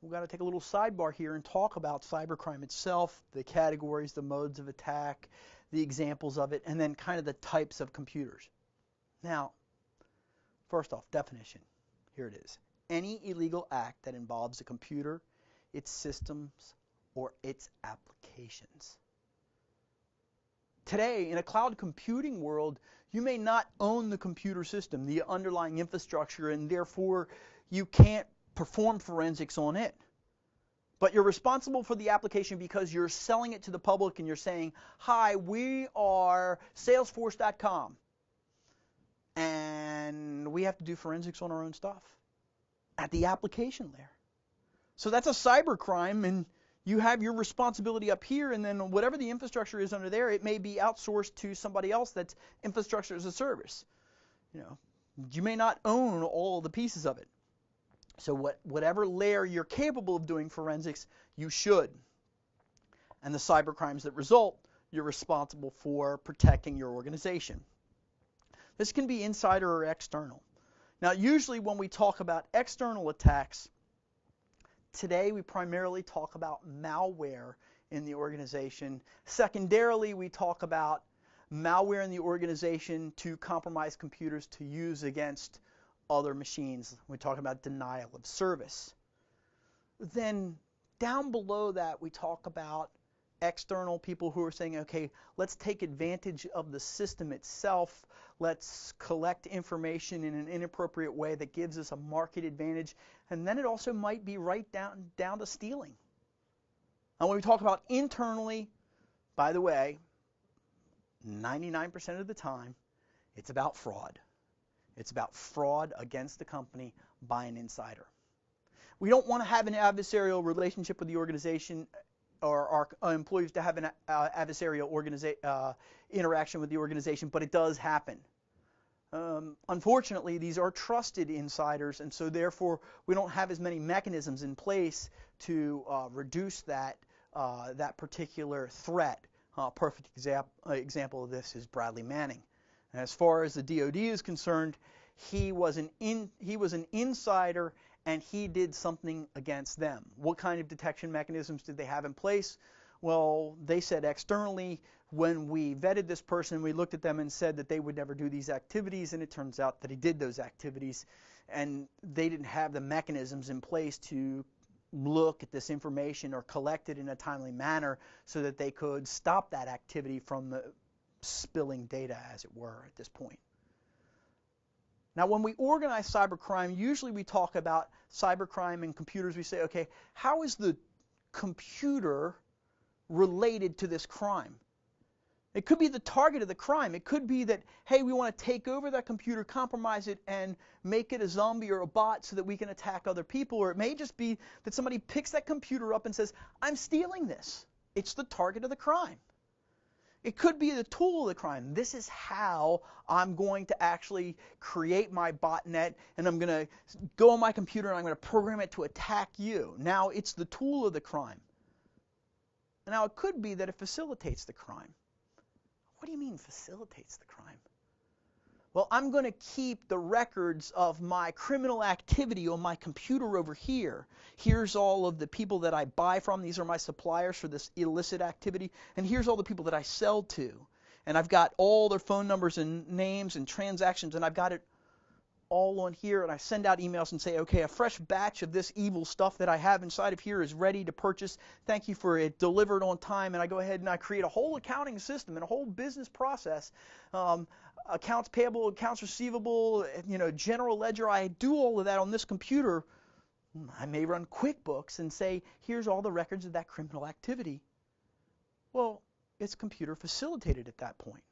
we've got to take a little sidebar here and talk about cybercrime itself, the categories, the modes of attack, the examples of it, and then kind of the types of computers. Now, first off, definition. Here it is. Any illegal act that involves a computer, its systems, or its applications. Today, in a cloud computing world, you may not own the computer system, the underlying infrastructure, and therefore you can't perform forensics on it. But you're responsible for the application because you're selling it to the public and you're saying, hi, we are Salesforce.com, and we have to do forensics on our own stuff at the application layer. So that's a cybercrime, and you have your responsibility up here, and then whatever the infrastructure is under there, it may be outsourced to somebody else that's infrastructure as a service. You may not own all the pieces of it. So whatever layer you're capable of doing forensics, you should. And the cybercrimes that result, you're responsible for protecting your organization. This can be insider or external. Now, usually when we talk about external attacks, today we primarily talk about malware in the organization. Secondarily, we talk about malware in the organization to compromise computers to use against other machines. We talk about denial of service. Then down below that, we talk about external people who are saying, okay, let's take advantage of the system itself. Let's collect information in an inappropriate way that gives us a market advantage. And then it also might be right down to stealing. And when we talk about internally, by the way, 99% of the time, it's about fraud. It's about fraud against the company by an insider. We don't want to have an adversarial relationship with the organization, or our employees to have an adversarial interaction with the organization, but it does happen. Unfortunately, these are trusted insiders, and so therefore we don't have as many mechanisms in place to reduce that particular threat. Perfect example of this is Bradley Manning. And as far as the DoD is concerned, he was an insider, and he did something against them. What kind of detection mechanisms did they have in place? Well, they said externally, when we vetted this person, we looked at them and said that they would never do these activities, and it turns out that he did those activities, and they didn't have the mechanisms in place to look at this information or collect it in a timely manner so that they could stop that activity from spilling data, as it were, at this point. Now, when we organize cybercrime, usually we talk about cybercrime and computers. We say, okay, how is the computer related to this crime? It could be the target of the crime. It could be that, hey, we want to take over that computer, compromise it, and make it a zombie or a bot so that we can attack other people. Or it may just be that somebody picks that computer up and says, I'm stealing this. It's the target of the crime. It could be the tool of the crime. This is how I'm going to actually create my botnet, and I'm going to go on my computer and I'm going to program it to attack you. Now it's the tool of the crime. Now it could be that it facilitates the crime. What do you mean facilitates the crime? Well, I'm going to keep the records of my criminal activity on my computer over here. Here's all of the people that I buy from. These are my suppliers for this illicit activity. And here's all the people that I sell to. And I've got all their phone numbers and names and transactions, and I've got it all on here. And I send out emails and say, okay, a fresh batch of this evil stuff that I have inside of here is ready to purchase. Thank you for it delivered on time. And I go ahead and I create a whole accounting system and a whole business process. Accounts payable, accounts receivable, general ledger. I do all of that on this computer. I may run QuickBooks and say, here's all the records of that criminal activity. Well, it's computer facilitated at that point.